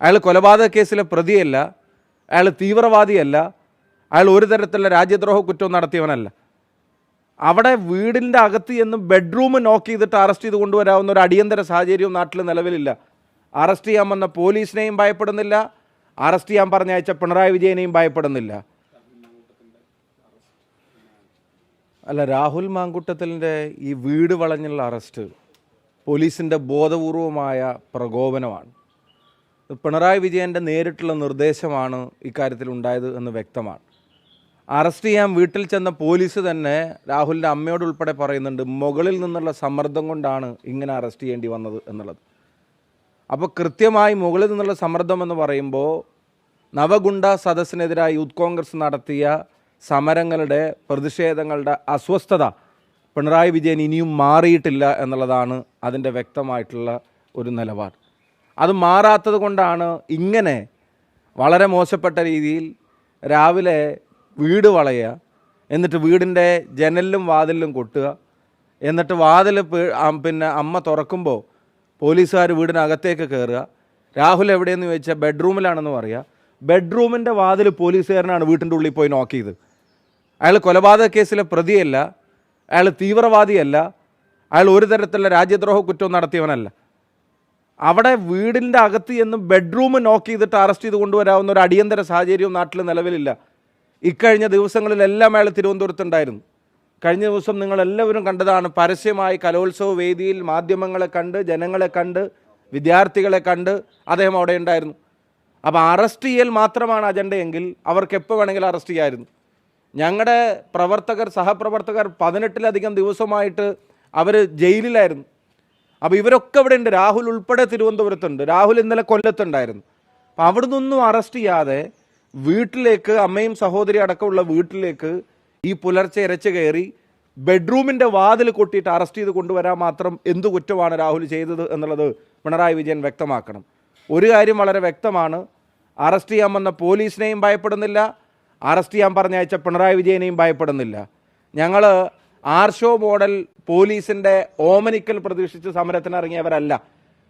അയാൾ കൊലപാതക കേസിലെ പ്രതിയല്ല, അയാൾ തീവ്രവാദിയല്ല, അയാൾ ഒരു തരത്തിലുള്ള രാജ്യദ്രോഹ കുറ്റവും നടത്തിയവനല്ല. അവിടെ വീടിൻ്റെ അകത്ത് എന്ന് ബെഡ്റൂം നോക്ക് ചെയ്തിട്ട് അറസ്റ്റ് ചെയ്ത് കൊണ്ടുവരാവുന്ന ഒരു അടിയന്തര സാഹചര്യവും നാട്ടിൽ നിലവിലില്ല. അറസ്റ്റ് ചെയ്യാൻ വന്ന പോലീസിനെയും ഭയപ്പെടുന്നില്ല, അറസ്റ്റ് ചെയ്യാൻ പറഞ്ഞയച്ച പിണറായി വിജയനെയും ഭയപ്പെടുന്നില്ല. അല്ല, രാഹുൽ മാങ്കൂട്ടത്തിലിൻ്റെ ഈ വീട് വളഞ്ഞുള്ള അറസ്റ്റ് പോലീസിൻ്റെ ബോധപൂർവമായ പ്രകോപനമാണ്. പിണറായി വിജയൻ്റെ നേരിട്ടുള്ള നിർദ്ദേശമാണ് ഇക്കാര്യത്തിൽ ഉണ്ടായത് എന്ന് വ്യക്തമാണ്. അറസ്റ്റ് ചെയ്യാൻ വീട്ടിൽ ചെന്ന പോലീസ് തന്നെ രാഹുലിൻ്റെ അമ്മയോട് ഉൾപ്പെടെ പറയുന്നുണ്ട്, മുകളിൽ നിന്നുള്ള സമ്മർദ്ദം കൊണ്ടാണ് ഇങ്ങനെ അറസ്റ്റ് ചെയ്യേണ്ടി വന്നത് എന്നുള്ളത്. അപ്പോൾ കൃത്യമായി മുകളിൽ നിന്നുള്ള സമ്മർദ്ദം എന്ന് പറയുമ്പോൾ നവഗുണ്ട സദസ്സിനെതിരായി യൂത്ത് കോൺഗ്രസ് നടത്തിയ സമരങ്ങളുടെ പ്രതിഷേധങ്ങളുടെ അസ്വസ്ഥത പിണറായി വിജയൻ ഇനിയും മാറിയിട്ടില്ല എന്നുള്ളതാണ് അതിൻ്റെ വ്യക്തമായിട്ടുള്ള ഒരു നിലപാട്. അത് മാറാത്തത് കൊണ്ടാണ് ഇങ്ങനെ വളരെ മോശപ്പെട്ട രീതിയിൽ രാവിലെ വീട് വളയുക, എന്നിട്ട് വീടിൻ്റെ ജനലിലും വാതിലിലും കൊട്ടുക, എന്നിട്ട് വാതിൽ പിന്നെ അമ്മ തുറക്കുമ്പോൾ പോലീസുകാർ വീടിനകത്തേക്ക് കയറുക. രാഹുൽ എവിടെയെന്ന് ചോദിച്ചാൽ ബെഡ്റൂമിലാണെന്ന് പറയുക. ബെഡ്റൂമിൻ്റെ വാതിൽ പോലീസുകാരനാണ് വീട്ടിൻ്റെ ഉള്ളിൽ പോയി നോക്ക് ചെയ്ത്. അയാൾ കൊലപാതക കേസിലെ പ്രതിയല്ല, അയാൾ തീവ്രവാദിയല്ല, അയാൾ ഒരു തരത്തിലുള്ള രാജ്യദ്രോഹ കുറ്റവും നടത്തിയവനല്ല. അവിടെ വീടിൻ്റെ അകത്ത് എന്ന് ബെഡ്റൂം നോക്ക് ചെയ്തിട്ട് അറസ്റ്റ് ചെയ്ത് കൊണ്ടുവരാവുന്ന ഒരു അടിയന്തര സാഹചര്യവും നാട്ടിൽ നിലവിലില്ല. ഇക്കഴിഞ്ഞ ദിവസങ്ങളിലെല്ലാം അയാൾ തിരുവനന്തപുരത്തുണ്ടായിരുന്നു. കഴിഞ്ഞ ദിവസം നിങ്ങളെല്ലാവരും കണ്ടതാണ്, പരസ്യമായി കലോത്സവ വേദിയിൽ മാധ്യമങ്ങളെ കണ്ട്, ജനങ്ങളെ കണ്ട്, വിദ്യാർത്ഥികളെ കണ്ട് അദ്ദേഹം അവിടെ ഉണ്ടായിരുന്നു. അപ്പോൾ അറസ്റ്റ് ചെയ്യൽ മാത്രമാണ് അജണ്ടയെങ്കിൽ അവർക്ക് എപ്പോൾ വേണമെങ്കിലും അറസ്റ്റ് ചെയ്യാമായിരുന്നു. ഞങ്ങളുടെ സഹപ്രവർത്തകർ 18ലധികം ദിവസമായിട്ട് അവർ ജയിലിലായിരുന്നു. അപ്പോൾ ഇവരൊക്കെ ഇവിടെ ഉണ്ട്. രാഹുൽ ഉൾപ്പെടെ തിരുവനന്തപുരത്തുണ്ട്. രാഹുൽ ഇന്നലെ കൊല്ലത്തുണ്ടായിരുന്നു. അപ്പോൾ അവിടെ നിന്നൊന്നും അറസ്റ്റ് ചെയ്യാതെ വീട്ടിലേക്ക്, അമ്മയും സഹോദരി അടക്കമുള്ള വീട്ടിലേക്ക് ഈ പുലർച്ചെ ഇരച്ചു കയറി ബെഡ്റൂമിൻ്റെ വാതിൽ കൊട്ടിയിട്ട് അറസ്റ്റ് ചെയ്ത് കൊണ്ടുവരാൻ മാത്രം എന്തു കുറ്റമാണ് രാഹുൽ ചെയ്തത് എന്നുള്ളത് പിണറായി വിജയൻ വ്യക്തമാക്കണം. ഒരു കാര്യം വളരെ വ്യക്തമാണ്, അറസ്റ്റ് ചെയ്യാൻ വന്ന പോലീസിനെയും ഭയപ്പെടുന്നില്ല, അറസ്റ്റ് ചെയ്യാൻ പറഞ്ഞയച്ച പിണറായി വിജയനെയും ഭയപ്പെടുന്നില്ല. ഞങ്ങൾ ആർഷോ മോഡൽ പോലീസിൻ്റെ ഓമനിക്കൽ പ്രതീക്ഷിച്ച് സമരത്തിനിറങ്ങിയവരല്ല,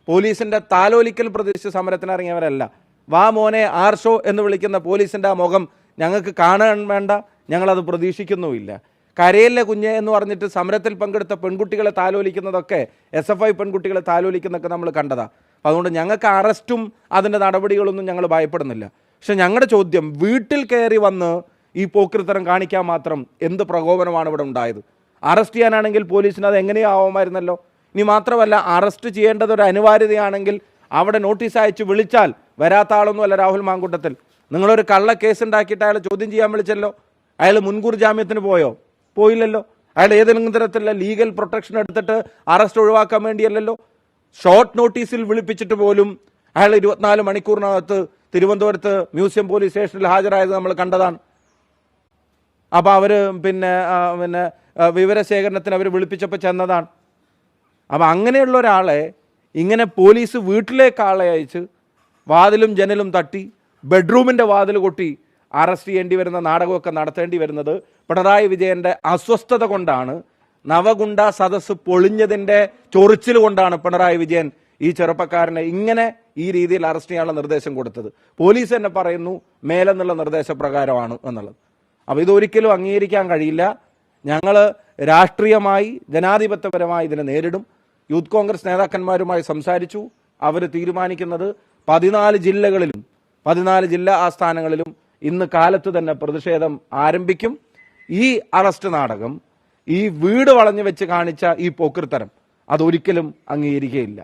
പോലീസിൻ്റെ താലോലിക്കൽ പ്രതീക്ഷിച്ച് സമരത്തിനിറങ്ങിയവരല്ല. വാ മോനെ ആർഷോ എന്ന് വിളിക്കുന്ന പോലീസിൻ്റെ ആ മുഖം ഞങ്ങൾക്ക് കാണാൻ വേണ്ട, ഞങ്ങളത് പ്രതീക്ഷിക്കുന്നുമില്ല. കരയിലെ കുഞ്ഞ് എന്ന് പറഞ്ഞിട്ട് സമരത്തിൽ പങ്കെടുത്ത പെൺകുട്ടികളെ താലോലിക്കുന്നതൊക്കെ SFI പെൺകുട്ടികളെ താലോലിക്കുന്നതൊക്കെ നമ്മൾ കണ്ടതാണ്. അതുകൊണ്ട് ഞങ്ങൾക്ക് അറസ്റ്റും അതിൻ്റെ നടപടികളൊന്നും ഞങ്ങൾ ഭയപ്പെടുന്നില്ല. പക്ഷെ ഞങ്ങളുടെ ചോദ്യം, വീട്ടിൽ കയറി വന്ന് ഈ പോക്രിത്തരം കാണിക്കാൻ മാത്രം എന്ത് പ്രകോപനമാണ് ഇവിടെ ഉണ്ടായത്? അറസ്റ്റ് ചെയ്യാനാണെങ്കിൽ പോലീസിന് അത് എങ്ങനെയാവുമായിരുന്നല്ലോ. ഇനി മാത്രമല്ല, അറസ്റ്റ് ചെയ്യേണ്ടത് ഒരു അനിവാര്യതയാണെങ്കിൽ അവിടെ നോട്ടീസ് അയച്ച് വിളിച്ചാൽ വരാത്ത ആളൊന്നുമല്ല രാഹുൽ മാങ്കൂട്ടത്തിൽ. നിങ്ങളൊരു കള്ള കേസ് ഉണ്ടാക്കിയിട്ട് അയാളെ ചോദ്യം ചെയ്യാൻ വിളിച്ചല്ലോ. അയാൾ മുൻകൂർ ജാമ്യത്തിന് പോയില്ലല്ലോ. അയാൾ ഏതെങ്കിലും തരത്തിലുള്ള ലീഗൽ പ്രൊട്ടക്ഷൻ എടുത്തിട്ട് അറസ്റ്റ് ഒഴിവാക്കാൻ വേണ്ടിയല്ലല്ലോ. ഷോർട്ട് നോട്ടീസിൽ വിളിപ്പിച്ചിട്ട് പോലും അയാൾ 24 മണിക്കൂറിനകത്ത് തിരുവനന്തപുരത്ത് മ്യൂസിയം പോലീസ് സ്റ്റേഷനിൽ ഹാജരായത് നമ്മൾ കണ്ടതാണ്. അപ്പോൾ അവർ പിന്നെ വിവരശേഖരണത്തിന് അവർ വിളിപ്പിച്ചപ്പോൾ ചെന്നതാണ്. അപ്പം അങ്ങനെയുള്ള ഒരാളെ ഇങ്ങനെ പോലീസ് വീട്ടിലേക്ക് ആളെ അയച്ച് വാതിലും ജനലും തട്ടി ബെഡ്റൂമിൻ്റെ വാതിൽ കൊട്ടി അറസ്റ്റ് ചെയ്യേണ്ടി വരുന്ന നാടകമൊക്കെ നടത്തേണ്ടി വരുന്നത് പിണറായി വിജയൻ്റെ അസ്വസ്ഥത കൊണ്ടാണ്. നവഗുണ്ട സദസ്സ് പൊളിഞ്ഞതിൻ്റെ ചൊറിച്ചിൽ കൊണ്ടാണ് പിണറായി വിജയൻ ഈ ചെറുപ്പക്കാരനെ ഇങ്ങനെ ഈ രീതിയിൽ അറസ്റ്റ് ചെയ്യാനുള്ള നിർദ്ദേശം കൊടുത്തത്. പോലീസ് തന്നെ പറയുന്നു മേലെന്നുള്ള നിർദ്ദേശപ്രകാരമാണ് എന്നുള്ളത്. അപ്പോൾ ഇതൊരിക്കലും അംഗീകരിക്കാൻ കഴിയില്ല. ഞങ്ങൾ രാഷ്ട്രീയമായി ജനാധിപത്യപരമായി ഇതിനെ നേരിടും. യൂത്ത് കോൺഗ്രസ് നേതാക്കന്മാരുമായി സംസാരിച്ചു. അവർ തീരുമാനിക്കുന്നത് 14 ജില്ലകളിലും 14 ജില്ലാ ആസ്ഥാനങ്ങളിലും ഇന്ന് കാലത്ത് തന്നെ പ്രതിഷേധം ആരംഭിക്കും. ഈ അറസ്റ്റ് നാടകം, ഈ വീട് വളഞ്ഞു വെച്ച് കാണിച്ച ഈ പോക്രിത്തരം അതൊരിക്കലും അംഗീകരിക്കുകയില്ല.